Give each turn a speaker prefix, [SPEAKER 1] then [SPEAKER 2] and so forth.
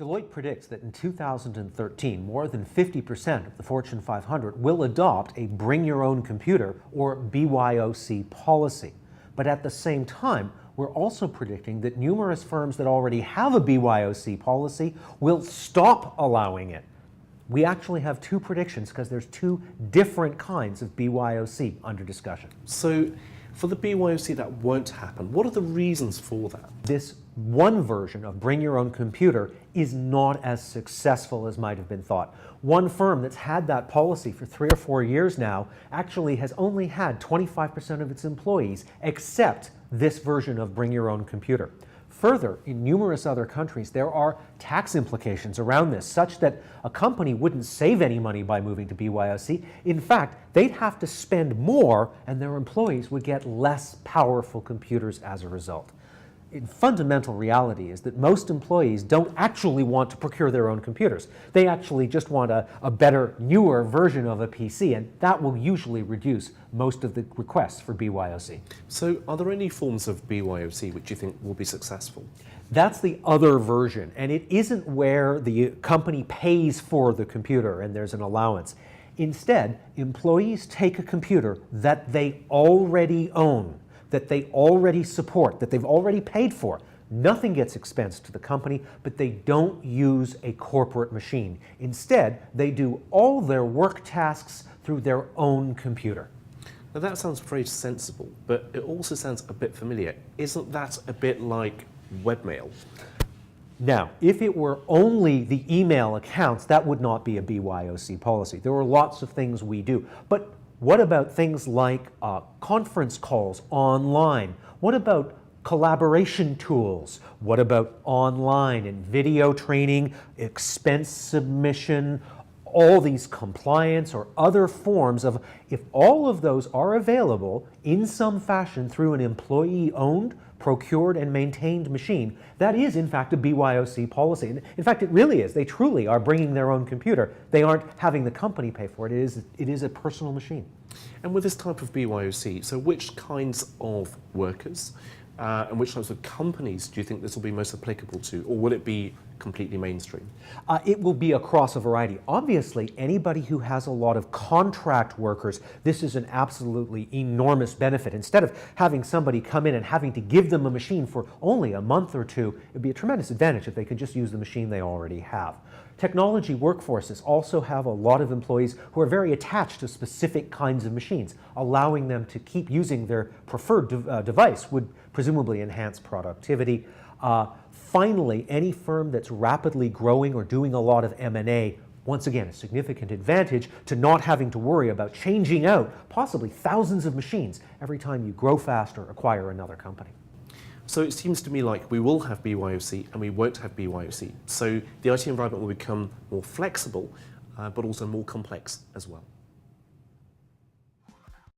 [SPEAKER 1] Deloitte predicts that in 2013, more than 50% of the Fortune 500 will adopt a bring your own computer or BYOC policy. But at the same time, we're also predicting that numerous firms that already have a BYOC policy will stop allowing it. We actually have two predictions because there's two different kinds of BYOC under discussion.
[SPEAKER 2] So for the BYOC that won't happen, what are the reasons for that?
[SPEAKER 1] This one version of bring your own computer is not as successful as might have been thought. One firm that's had that policy for 3 or 4 years now actually has only had 25% of its employees accept this version of bring your own computer. Further, in numerous other countries, there are tax implications around this, such that a company wouldn't save any money by moving to BYOC. In fact, they'd have to spend more, and their employees would get less powerful computers as a result. Fundamental reality is that most employees don't actually want to procure their own computers. They actually just want a better, newer version of a PC, and that will usually reduce most of the requests for BYOC.
[SPEAKER 2] So are there any forms of BYOC which you think will be successful?
[SPEAKER 1] That's the other version, and it isn't where the company pays for the computer and there's an allowance. Instead, employees take a computer that they already own, that they already support, that they've already paid for. Nothing gets expensed to the company, but they don't use a corporate machine. Instead, they do all their work tasks through their own computer.
[SPEAKER 2] Now that sounds very sensible, but it also sounds a bit familiar. Isn't that a bit like webmail?
[SPEAKER 1] Now, if it were only the email accounts, that would not be a BYOC policy. There are lots of things we do. But what about things like conference calls online? What about collaboration tools? What about online and video training, expense submission, all these compliance or other forms of, if all of those are available in some fashion through an employee-owned, procured, and maintained machine, that is in fact a BYOC policy. And in fact, it really is. They truly are bringing their own computer. They aren't having the company pay for it. It is a personal machine.
[SPEAKER 2] And with this type of BYOC, so which kinds of workers and which types of companies do you think this will be most applicable to, or will it be completely mainstream?
[SPEAKER 1] It will be across a variety. Obviously, anybody who has a lot of contract workers, this is an absolutely enormous benefit. Instead of having somebody come in and having to give them a machine for only a month or two, it would be a tremendous advantage if they could just use the machine they already have. Technology workforces also have a lot of employees who are very attached to specific kinds of machines. Allowing them to keep using their preferred device would presumably enhance productivity. Finally, any firm that's rapidly growing or doing a lot of M&A, once again, a significant advantage to not having to worry about changing out possibly thousands of machines every time you grow fast or acquire another company.
[SPEAKER 2] So it seems to me like we will have BYOC and we won't have BYOC. So the IT environment will become more flexible, but also more complex as well.